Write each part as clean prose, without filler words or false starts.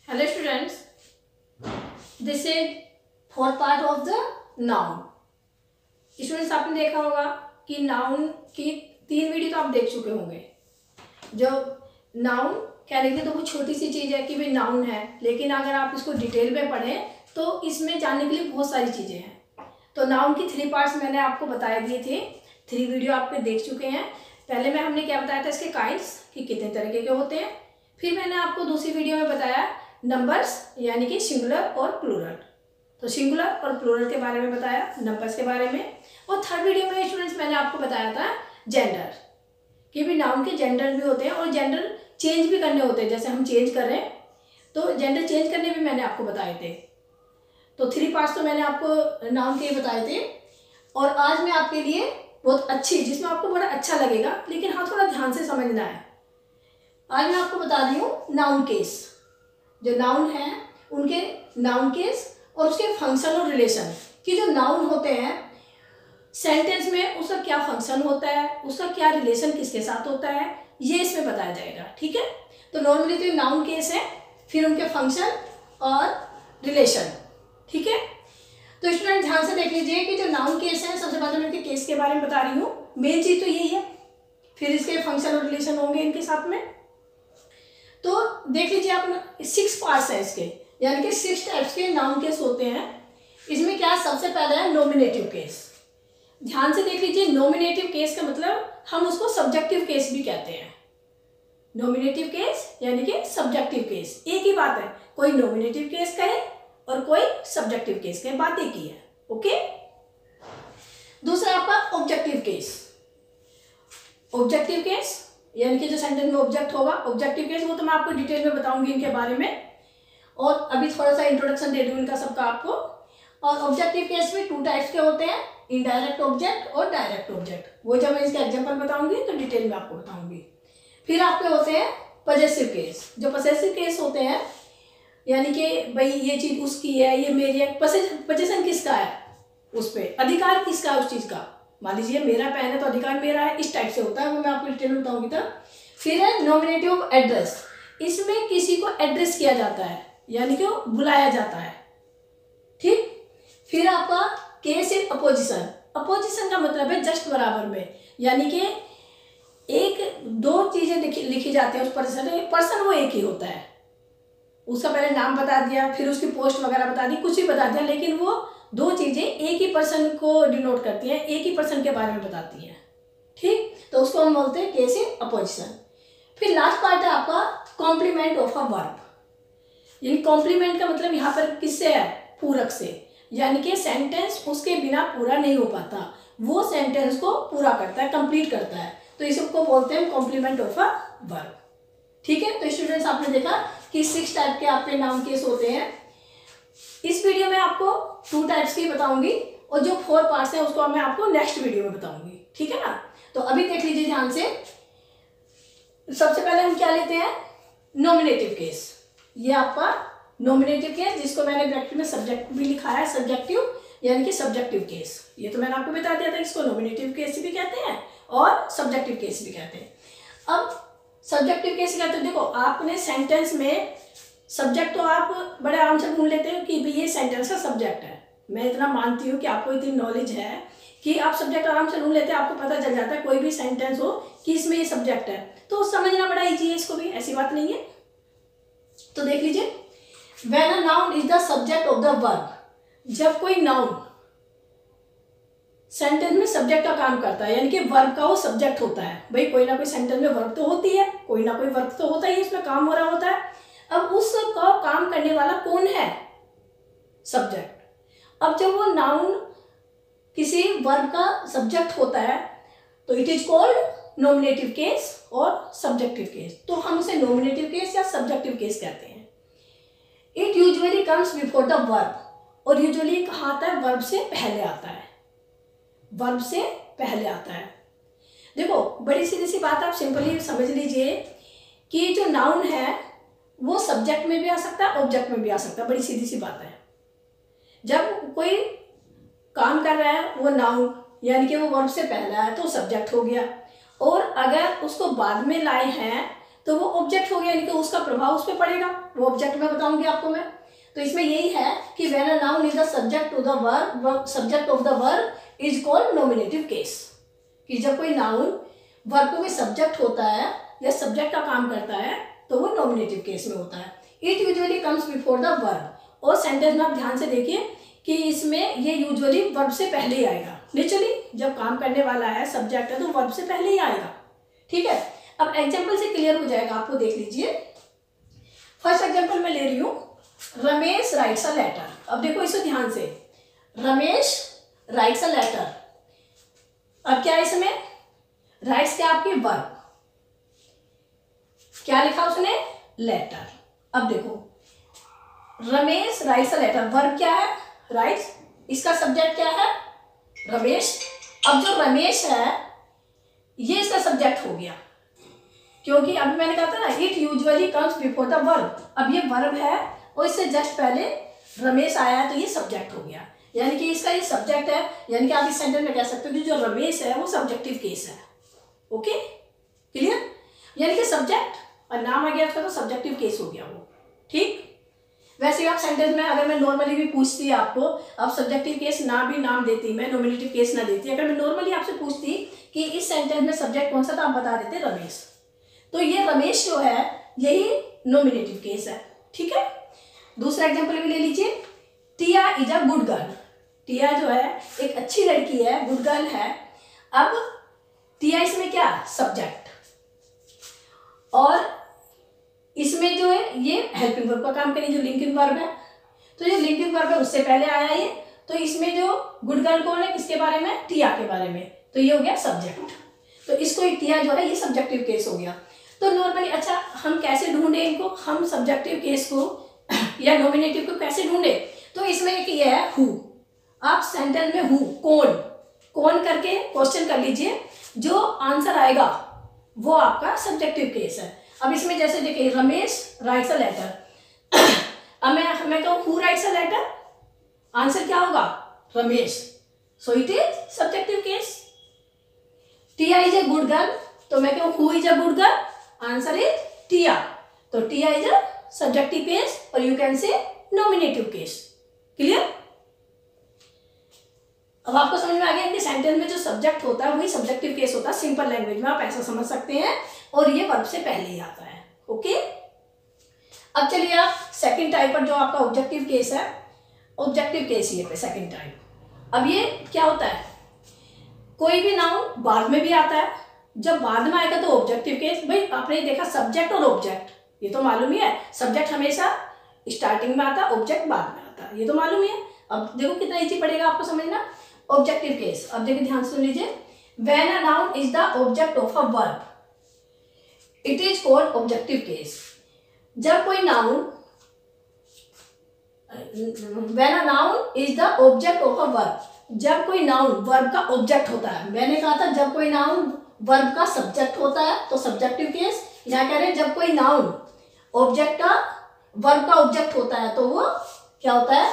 Hello students, this is fourth part of the noun. Students, आपने देखा होगा कि नाउन की 3 वीडियो तो आप देख चुके होंगे। जो नाउन कहने के लिए तो वो छोटी सी चीज़ है कि भाई नाउन है, लेकिन अगर आप इसको डिटेल में पढ़ें तो इसमें जानने के लिए बहुत सारी चीज़ें हैं। तो नाउन की 3 पार्ट्स मैंने आपको बता दिए थे, 3 वीडियो आपके देख चुके हैं। पहले में हमने क्या बताया था, इसके काइंड्स कि कितने तरीके के होते हैं। फिर मैंने आपको दूसरी वीडियो में बताया नंबर्स यानी कि सिंगुलर और प्लूरल। तो सिंगुलर और प्लूरल के बारे में बताया, नंबर्स के बारे में। और थर्ड वीडियो में स्टूडेंट्स मैंने आपको बताया था जेंडर, कि भी नाउन के जेंडर भी होते हैं और जेंडर चेंज भी करने होते हैं। जैसे हम चेंज कर रहे हैं तो जेंडर चेंज करने भी मैंने आपको बताए थे। तो 3 पार्ट्स तो मैंने आपको नाउन के बताए थे। और आज मैं आपके लिए बहुत अच्छी, जिसमें आपको बड़ा अच्छा लगेगा, लेकिन हाँ थोड़ा ध्यान से समझना है। आज मैं आपको बता रही हूँ नाउन केस। जो नाउन है उनके नाउन केस और उसके फंक्शन और रिलेशन, कि जो नाउन होते हैं सेंटेंस में उसका क्या फंक्शन होता है, उसका क्या रिलेशन किसके साथ होता है, ये इसमें बताया जाएगा। ठीक है, तो नॉर्मली तो नाउन केस है, फिर उनके फंक्शन और रिलेशन। ठीक है, तो स्टूडेंट ध्यान से देख लीजिए कि जो नाउन केस है, सबसे पहले मैं उनके केस के बारे में बता रही हूँ। मेन चीज तो यही है, फिर इसके फंक्शन और रिलेशन होंगे इनके साथ में। तो देख लीजिए आप, 6 पार्ट्स हैं इसके, यानी कि 6 टाइप्स के नाउन केस होते हैं। इसमें क्या सबसे पहले है नॉमिनेटिव केस। ध्यान से देख लीजिए, नॉमिनेटिव केस का मतलब हम उसको सब्जेक्टिव केस भी कहते हैं। नॉमिनेटिव केस यानी कि सब्जेक्टिव केस, एक ही बात है। कोई नॉमिनेटिव केस कहे और कोई सब्जेक्टिव केस कहे, बात एक ही है। ओके, दूसरा आपका ऑब्जेक्टिव केस। ऑब्जेक्टिव केस यानी कि जो सेंटेंस में ऑब्जेक्ट होगा, ऑब्जेक्टिव केस, वो तो मैं आपको डिटेल में बताऊंगी इनके बारे में। और अभी थोड़ा सा इंट्रोडक्शन दे दूँ इनका सबका आपको। और ऑब्जेक्टिव केस में 2 टाइप्स के होते हैं, इनडायरेक्ट ऑब्जेक्ट और डायरेक्ट ऑब्जेक्ट। वो जब मैं इसका एग्जांपल बताऊंगी तो डिटेल में आपको बताऊंगी। फिर आपके होते हैं पजेसिव केस। जो पजेसिव केस होते हैं यानी कि भाई ये चीज उसकी है, ये मेरी है। पजेशन किसका है, उस पर अधिकार किसका है उस चीज का। मान लीजिए मेरा पेन है तो अधिकार मेरा है, इस टाइप से होता है, वो मैं आपको डिटेल में बताऊंगी तब। फिर है नॉमिनेटिव ऑफ एड्रेस। इसमें किसी को एड्रेस किया जाता है यानी कि बुलाया जाता है। ठीक, फिर आपका केस इन अपोजिशन। अपोजिशन का मतलब है जस्ट बराबर में, यानी कि एक 2 चीजें लिखी जाती है उस पर्सन वो एक ही होता है। उसका पहले नाम बता दिया, फिर उसकी पोस्ट वगैरह बता दी, कुछ भी बता दिया, लेकिन वो 2 चीजें एक ही पर्सन को डिनोट करती हैं, एक ही पर्सन के बारे में बताती हैं। ठीक, तो उसको हम बोलते हैं केस इन अपोजिशन। फिर लास्ट पार्ट है आपका कॉम्प्लीमेंट ऑफ अ वर्ब। यानी कॉम्प्लीमेंट का मतलब यहाँ पर किससे है, पूरक से, यानी कि सेंटेंस उसके बिना पूरा नहीं हो पाता, वो सेंटेंस को पूरा करता है, कंप्लीट करता है, तो इसको बोलते हैं कॉम्प्लीमेंट ऑफ अ वर्ब। ठीक है, तो स्टूडेंट्स आपने देखा कि 6 टाइप के आपके नाउन केस होते हैं। इस वीडियो में आपको 2 टाइप्स की बताऊंगी और जो 4 पार्ट्स हैं उसको मैं आपको नेक्स्ट वीडियो में बताऊंगी। ठीक है ना, तो अभी देख लीजिए ध्यान से। सबसे पहले हम क्या लेते हैं, नॉमिनेटिव केस। ये आपका नॉमिनेटिव केस, जिसको मैंने ब्रैकेट में सब्जेक्ट भी लिखा है, सब्जेक्टिव यानी कि सब्जेक्टिव केस। ये तो मैंने आपको बता दिया था, इसको नॉमिनेटिव केस भी कहते हैं और सब्जेक्टिव केस भी कहते हैं। अब सब्जेक्टिव केस कहते हैं, देखो आपने सेंटेंस में सब्जेक्ट तो आप बड़े आराम से ढूंढ लेते हो कि भाई ये सेंटेंस का सब्जेक्ट है। मैं इतना मानती हूँ कि आपको इतनी नॉलेज है कि आप सब्जेक्ट आराम से ढूंढ लेते हैं, आपको पता चल जाता है कोई भी सेंटेंस हो कि इसमें ये सब्जेक्ट है, तो समझना बड़ा ईजी है, इसको भी ऐसी बात नहीं है। तो देख लीजिए, when a noun is the subject of the verb. जब कोई नाउन सेंटेंस में सब्जेक्ट का काम करता है, यानी कि वर्ब का वो सब्जेक्ट होता है। भाई कोई ना कोई सेंटेंस में वर्ब तो होती है, कोई ना कोई वर्ब तो होता ही है, उसमें काम हो रहा होता है। अब उसका काम करने वाला कौन है, सब्जेक्ट। अब जब वो नाउन किसी वर्ब का सब्जेक्ट होता है तो it is called nominative case और सब्जेक्टिव केस। तो हम उसे नॉमिनेटिव केस या सब्जेक्टिव केस कहते हैं। It usually comes before the verb, और यूजुअली कहाँ आता है, वर्ब से पहले आता है, वर्ब से पहले आता है। देखो बड़ी सीधी सी बात, आप सिंपली समझ लीजिए कि जो नाउन है वो सब्जेक्ट में भी आ सकता है, ऑब्जेक्ट में भी आ सकता है। बड़ी सीधी सी बात है। जब कोई काम कर रहा है वो नाउन यानी कि वो वर्ब से पहला है तो सब्जेक्ट हो गया, और अगर उसको बाद में लाए हैं तो वो ऑब्जेक्ट हो गया, यानी कि उसका प्रभाव उस पर पड़ेगा, वो ऑब्जेक्ट में बताऊंगी आपको मैं। तो इसमें यही है कि when a noun is the subject to the verb, subject of the verb is called nominative case, कि जब कोई नाउन वर्ब में सब्जेक्ट होता है या सब्जेक्ट का काम करता है तो वो नॉमिनेटिव केस में होता है। It usually comes before the verb, और सेंटेंस में आप ध्यान से देखिए कि इसमें ये यूजुअली वर्ब से पहले ही आएगा। नेचुरली जब काम करने वाला है, सब्जेक्ट है, तो वर्ब से पहले ही आएगा। ठीक है, अब एग्जाम्पल से क्लियर हो जाएगा आपको, देख लीजिए। फर्स्ट एग्जाम्पल मैं ले रही हूँ, रमेश राइट्स अ लेटर। अब देखो इसे ध्यान से, रमेश राइट्स अ लेटर। अब क्या है इसमें, राइट्स क्या आपकी वर्ब, क्या लिखा उसने, लेटर। अब देखो Ramesh writes a letter, verb क्या है, राइट्स, इसका सब्जेक्ट क्या है, रमेश। अब जो रमेश है ये इसका सब्जेक्ट हो गया, क्योंकि अभी मैंने कहा था ना, it usually comes before the verb. अब ये वर्ब है और इससे जस्ट पहले रमेश आया है, तो ये सब्जेक्ट हो गया, यानी कि इसका ये सब्जेक्ट है। यानी कि आप इस सेंटेंस में कह सकते हो कि जो रमेश है वो सब्जेक्टिव केस है। ओके, क्लियर, यानी कि सब्जेक्ट और नाम आ गया उसका, तो सब्जेक्टिव केस हो गया वो। ठीक, वैसे आप सेंटेंस में अगर मैं नॉर्मली भी पूछती आपको, अब सब्जेक्टिव केस ना भी नाम देती मैं, नॉमिनेटिव केस ना देती, अगर मैं नॉर्मली आपसे पूछती कि इस सेंटेंस में सब्जेक्ट कौन सा, तो आप बता देते रमेश। तो ये रमेश जो है यही नॉमिनेटिव केस है। ठीक है, दूसरा एग्जांपल भी ले लीजिए, टिया इज अ गुड गर्ल। टिया जो है एक अच्छी लड़की है, गुड गर्ल है। अब टिया इसमें क्या, सब्जेक्ट, और इसमें जो है ये हेल्पिंग वर्ब का काम करें, जो लिंकिंग वर्ब है। तो जो लिंकिंग वर्ब है उससे पहले आया ये, तो इसमें जो गुड गर्ल कौन है, किसके बारे में, टिया के बारे में, तो ये हो गया सब्जेक्ट। तो इसको एक टिया जो है ये सब्जेक्टिव केस हो गया। तो नॉर्मली अच्छा हम कैसे ढूंढे इनको, हम सब्जेक्टिव केस को या नॉमिनेटिव को कैसे ढूंढे, तो इसमें एक ये है हु। आप सेंटेंस में हु, कौन, कौन करके क्वेश्चन कर लीजिए, जो आंसर आएगा वो आपका सब्जेक्टिव केस है। अब इसमें जैसे देखिए रमेश राइट्स अ लेटर, अब मैं कहूँ who writes a letter, answer क्या होगा, Ramesh, so it is subjective case. Tia is a good girl, तो मैं कहूँ who is a good girl, answer is Tia, तो Tia is a subjective case, और you can say nominative case. Clear, अब आपको समझ में आ गया कि सेंटेंस में जो सब्जेक्ट होता है वही सब्जेक्टिव केस होता है। सिंपल लैंग्वेज में आप ऐसा समझ सकते हैं, और ये वर्ब से पहले ही आता है। ओके, अब चलिए आप सेकंड टाइप पर, जो आपका ऑब्जेक्टिव केस है, ऑब्जेक्टिव केस ये पे सेकंड टाइप। अब ये क्या होता है, कोई भी नाउन बाद में भी आता है, जब बाद में आएगा तो ऑब्जेक्टिव केस। भाई आपने देखा सब्जेक्ट और ऑब्जेक्ट, ये तो मालूम ही है, सब्जेक्ट हमेशा स्टार्टिंग में आता है, ऑब्जेक्ट बाद में आता है, ये तो मालूम ही है। अब देखो कितना इजी पड़ेगा आपको समझना। ऑब्जेक्टिव केस, अब देखिए ध्यान सुन लीजिए, when a noun is the object of a verb it is called objective case. जब कोई noun, when a noun is the object of a verb, जब कोई नाउन वर्ब का ऑब्जेक्ट होता है। मैंने कहा था जब कोई नाउन वर्ब का सब्जेक्ट होता है तो सब्जेक्टिव केस, यहाँ कह रहे हैं जब कोई नाउन ऑब्जेक्ट का वर्ब का ऑब्जेक्ट होता है तो वो क्या होता है,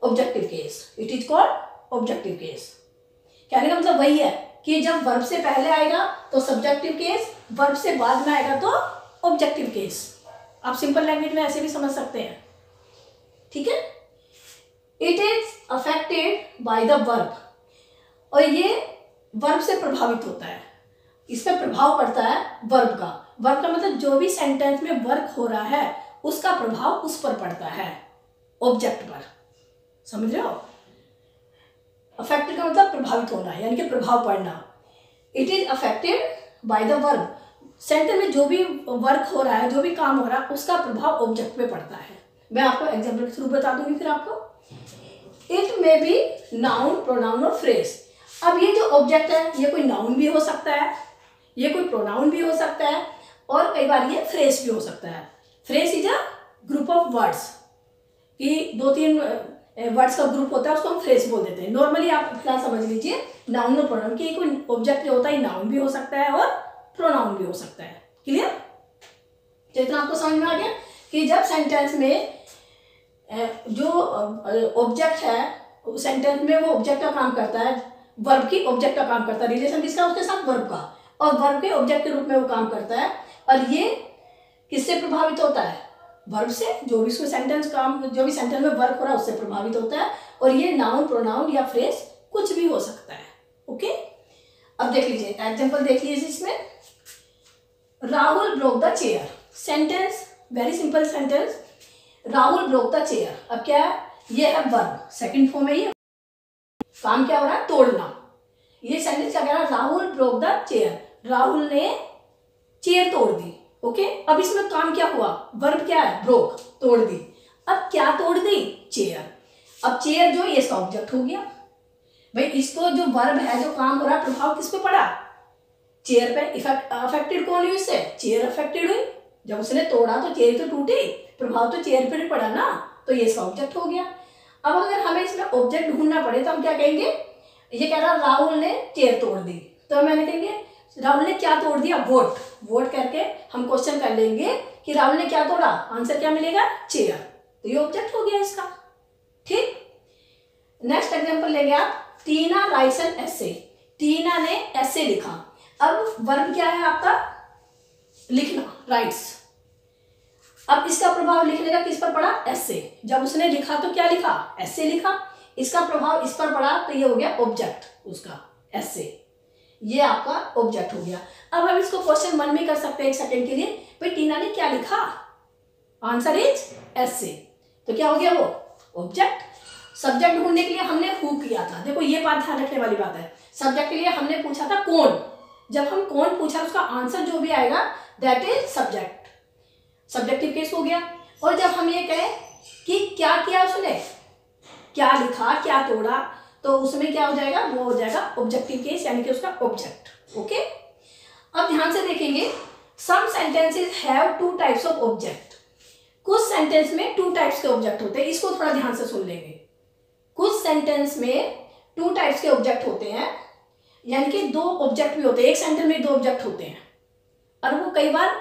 objective case, it is called objective case. कहने का मतलब वही है कि जब वर्ब से पहले आएगा तो सब्जेक्टिव केस, वर्ब से बाद में आएगा तो ऑब्जेक्टिव केस। आप सिंपल लैंग्वेज में ऐसे भी समझ सकते हैं। ठीक है, it is affected by the verb, और ये वर्ब से प्रभावित होता है, इस पर प्रभाव पड़ता है वर्ब का। वर्ब का मतलब जो भी सेंटेंस में वर्क हो रहा है उसका प्रभाव उस पर पड़ता है, ऑब्जेक्ट पर। समझ रहे हो, अफेक्टेड का मतलब प्रभावित होना है, यानी कि प्रभाव पड़ना। It is affected by the verb, sentence में जो भी वर्क हो रहा है, जो भी काम हो रहा है, उसका प्रभाव ऑब्जेक्ट पे पड़ता है। मैं आपको एग्जाम्पल के थ्रू बता दूंगी फिर आपको। It may be noun, pronoun और फ्रेज। अब ये जो ऑब्जेक्ट है ये कोई नाउन भी हो सकता है, ये कोई प्रोनाउन भी हो सकता है, और कई बार ये फ्रेज भी हो सकता है। Phrase is a group of words, कि दो तीन वर्ड्स का ग्रुप होता है, उसको हम फ्रेज बोल देते हैं। नॉर्मली आप फिलहाल समझ लीजिए नाउन और प्रोनाउन, कि कोई ऑब्जेक्ट जो होता है नाउन भी हो सकता है और प्रोनाउन भी हो सकता है। क्लियर, तो इतना आपको समझ में आ गया कि जब सेंटेंस में जो ऑब्जेक्ट है, सेंटेंस में वो ऑब्जेक्ट का काम करता है, वर्ब की ऑब्जेक्ट का काम करता है, रिलेशन किसका, उसके साथ वर्ब का, और वर्ब के ऑब्जेक्ट के रूप में वो काम करता है। और ये किससे प्रभावित होता है? वर्ब से। जो भी उसमें सेंटेंस काम, जो भी सेंटेंस में वर्क हो रहा है उससे प्रभावित होता है। और ये नाउन, प्रोनाउन या फ्रेज कुछ भी हो सकता है। ओके, अब देख लीजिए एग्जांपल देख लीजिए इसमें। Rahul broke the chair. Sentence very simple sentence, Rahul broke the chair. अब क्या है? ये है वर्ब, सेकंड फॉर्म है। ये काम क्या हो रहा है? तोड़ना। ये सेंटेंस क्या कह रहा है? Rahul broke the chair, Rahul ने चेयर तोड़ दी। ओके, अब इसमें काम क्या हुआ? वर्ब क्या है? ब्रोक, तोड़ दी। अब क्या तोड़ दी? चेयर। अब चेयर जो ये इसका ऑब्जेक्ट हो गया। भाई इसको जो वर्ब है, जो काम हो रहा है, प्रभाव किस पे पड़ा? चेयर पे। अफेक्टेड कौन हुई इससे? चेयर अफेक्टेड हुई। जब उसने तोड़ा तो चेयर तो टूटी, प्रभाव तो चेयर पे पड़ा ना, तो ये इसका ऑब्जेक्ट हो गया। अब अगर हमें इसमें ऑब्जेक्ट ढूंढना पड़े तो हम क्या कहेंगे? ये कह रहा राहुल ने चेयर तोड़ दी, तो मैंने कहेंगे राहुल ने क्या तोड़ दिया? वोट। वोट करके हम क्वेश्चन कर लेंगे कि राहुल ने क्या तोड़ा, आंसर क्या मिलेगा? चेयर। तो ये ऑब्जेक्ट हो गया इसका। ठीक, नेक्स्ट एग्जांपल लेंगे आप। टीना राइट्स एन एसे। टीना ने एसे लिखा। अब वर्ब क्या है आपका? लिखना, राइट्स। अब इसका प्रभाव लिखने का किस पर पड़ा? एसे। जब उसने लिखा तो क्या लिखा? एसे लिखा। इसका प्रभाव इस पर पड़ा तो ये हो गया ऑब्जेक्ट उसका, एसे। ये आपका ऑब्जेक्ट हो गया। अब हम इसको क्वेश्चन मन में कर सकते हैं एक सेकंड के लिए। भाई टीना ने क्या लिखा? आंसर इज एसे। तो क्या हो गया वो? ऑब्जेक्ट। सब्जेक्ट ढूंढने के लिए हमने हु किया था। देखो ये बात ध्यान रखने वाली बात है। सब्जेक्ट के लिए हमने पूछा था कौन। जब हम कौन पूछा उसका आंसर जो भी आएगा that is subject, subjective case हो गया। और जब हम ये कहें कि क्या किया उसने, क्या लिखा, क्या तोड़ा, तो उसमें क्या हो जाएगा? वो हो जाएगा ऑब्जेक्टिव केस, यानी कि उसका ऑब्जेक्ट। ओके, अब ध्यान से देखेंगे। Some sentences have two types of object. कुछ सेंटेंस में टू टाइप्स के ऑब्जेक्ट होते हैं। इसको थोड़ा ध्यान से सुन लेंगे। कुछ सेंटेंस में टू टाइप्स के ऑब्जेक्ट होते हैं, यानी कि दो ऑब्जेक्ट भी होते हैं। एक सेंटेंस में दो ऑब्जेक्ट होते हैं और वो कई बार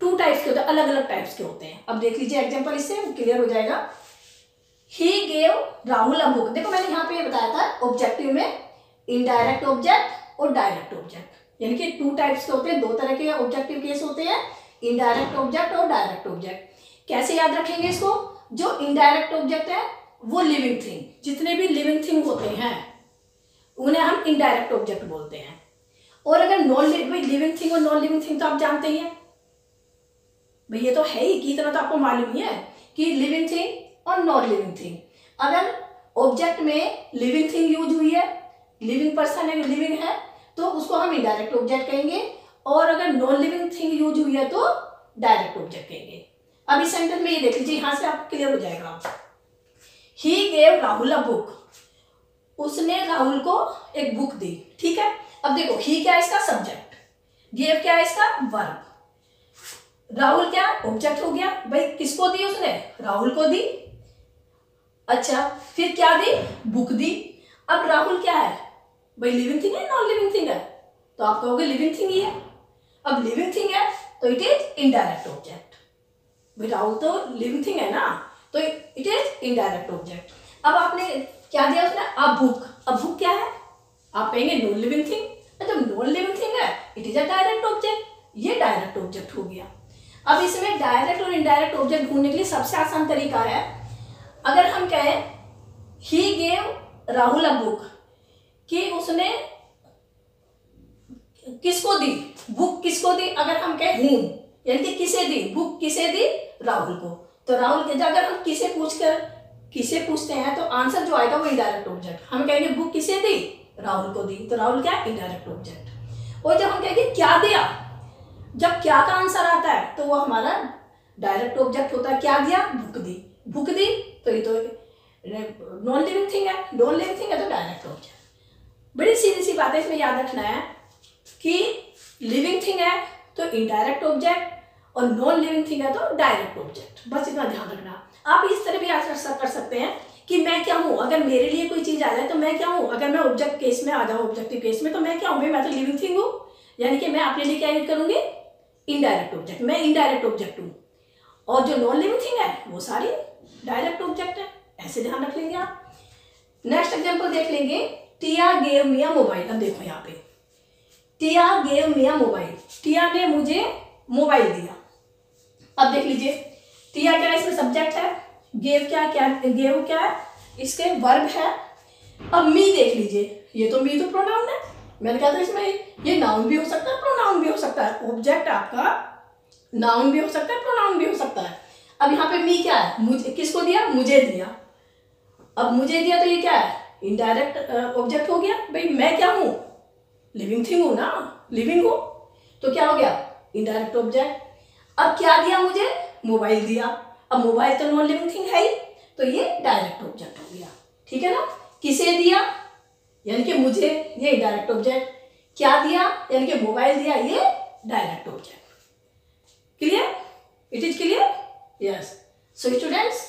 टू टाइप्स के होते हैं, अलग अलग टाइप्स के होते हैं। अब देख लीजिए एग्जांपल, इससे क्लियर हो जाएगा। He gave Rahul a book. देखो मैंने यहाँ पे ये बताया था ऑब्जेक्टिव में इनडायरेक्ट ऑब्जेक्ट और डायरेक्ट ऑब्जेक्ट, यानी कि टू टाइप्स के होते हैं, दो तरह के ऑब्जेक्टिव केस होते हैं, इनडायरेक्ट ऑब्जेक्ट और डायरेक्ट ऑब्जेक्ट। कैसे याद रखेंगे इसको? जो इनडायरेक्ट ऑब्जेक्ट है वो लिविंग थिंग, जितने भी लिविंग थिंग होते हैं उन्हें हम इनडायरेक्ट ऑब्जेक्ट बोलते हैं। और अगर नॉन लिविंग थिंग और नॉन लिविंग थिंग तो आप जानते ही हैं भाई, ये तो है ही कि इतना तो आपको मालूम ही है कि लिविंग थिंग और नॉन लिविंग थिंग। अगर ऑब्जेक्ट में लिविंग थिंग यूज हुई है, लिविंग पर्सन है, लिविंग है, तो उसको हम इनडायरेक्ट ऑब्जेक्ट कहेंगे। और अगर नॉन लिविंग थिंग यूज हुई है तो डायरेक्ट ऑब्जेक्ट कहेंगे। अब इस सेंटेंस में ये देख लीजिए, यहां से आपको क्लियर हो जाएगा। He gave Rahul a book. उसने राहुल को एक बुक दी। ठीक है, अब देखो ही क्या है इसका? सब्जेक्ट। गेव क्या है इसका? वर्ब। राहुल क्या? ऑब्जेक्ट हो गया। भाई किसको दी उसने? राहुल को दी। अच्छा, फिर क्या दी? बुक दी। अब राहुल क्या है भाई? लिविंग थिंग है, नॉन लिविंग थिंग है? तो आप कहोगे लिविंग थिंग ही है। अब लिविंग थिंग है तो इट इज इनडायरेक्ट ऑब्जेक्ट। भाई राहुल तो लिविंग थिंग है ना, तो इट इज इनडायरेक्ट ऑब्जेक्ट। अब आपने क्या दिया उसने? अब बुक। अब बुक क्या है? आप कहेंगे नॉन लिविंग थिंग। जब नॉन लिविंग थिंग है it is a direct object. ये डायरेक्ट ऑब्जेक्ट हो गया। अब इसमें डायरेक्ट और इनडायरेक्ट ऑब्जेक्ट ढूंढने के लिए सबसे आसान तरीका है, अगर हम कहें he gave Rahul a book, कि उसने किसको दी? बुक किसको दी? अगर हम कहें हूं, यानी कि किसे दी? बुक किसे दी? राहुल को। तो राहुल के, अगर हम किसे पूछते हैं तो आंसर जो आएगा वो इनडायरेक्ट ऑब्जेक्ट। हम कहेंगे बुक किसे दी? राहुल को दी, तो राहुल क्या? Indirect object. और जब हम कहेंगे क्या दिया, जब क्या का आंसर आता है तो वो हमारा डायरेक्ट ऑब्जेक्ट होता है। क्या दिया? बुक दी। बुक दी तो ये तो नॉन लिविंग थिंग है, नॉन लिविंग थिंग है तो डायरेक्ट ऑब्जेक्ट। बड़ी सीधी सी बात है, इसमें याद रखना है कि लिविंग थिंग है तो इनडायरेक्ट ऑब्जेक्ट और नॉन लिविंग थिंग है तो डायरेक्ट ऑब्जेक्ट। बस इतना ध्यान रखना। आप इस तरह भी आंसर कर सकते हैं कि मैं क्या हूं, अगर मेरे लिए कोई चीज आ जाए तो मैं क्या हूं। अगर मैं ऑब्जेक्ट केस में आ जाऊं, ऑब्जेक्टिव केस में, तो मैं क्या हूं भाई? मैं तो लिविंग थिंग हूं, यानी कि मैं अपने लिए क्या यूज करूंगी? Indirect object. मैं इनडायरेक्ट ऑब्जेक्ट हूं। और जो नॉन लिविंग थिंग है वो सारी डायरेक्ट ऑब्जेक्ट है। ऐसे ध्यान रख लेंगे आप। नेक्स्ट एग्जांपल देख लेंगे। टिया गेव मी अ मोबाइल। अब देखो यहाँ पे टिया गेव मी अ मोबाइल। टिया ने मुझे मोबाइल दिया। अब देख लीजिए, दिया क्या है, इसमें सब्जेक्ट है, गेव क्या है, इसके वर्ब है। अब मी देख लीजिए, ये तो मी तो प्रोनाउन है, मैंने कहा था इसमें ये नाउन भी हो सकता है, प्रोनाउन भी हो सकता है। ऑब्जेक्ट आपका नाउन भी हो सकता है, प्रोनाउन भी हो सकता है। अब यहाँ पे मी क्या है, मुझे, किसको दिया, मुझे दिया। अब मुझे दिया तो ये क्या है, इनडायरेक्ट ऑब्जेक्ट हो गया। भाई मैं क्या हूँ, लिविंग थिंग हूँ ना, लिविंग हूँ, तो क्या हो गया, इनडायरेक्ट ऑब्जेक्ट। अब क्या दिया मुझे, मोबाइल दिया। अब मोबाइल तो नॉन लिविंग थिंग है ही, तो ये डायरेक्ट ऑब्जेक्ट हो गया। ठीक है ना। किसे दिया, यानी कि मुझे, ये डायरेक्ट ऑब्जेक्ट। क्या दिया, यानी कि मोबाइल दिया, ये direct object. Clear, it is clear, yes. So students,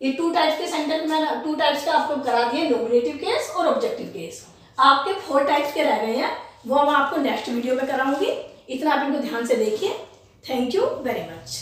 ये टू टाइप्स के सेंटेंस मैंने टू टाइप्स का आपको करा दिए, नॉमिनेटिव केस और ऑब्जेक्टिव केस। आपके 4 टाइप्स के रह गए हैं, वो मैं आपको नेक्स्ट वीडियो में कराऊंगी। इतना आप इनको ध्यान से देखिए। Thank you very much.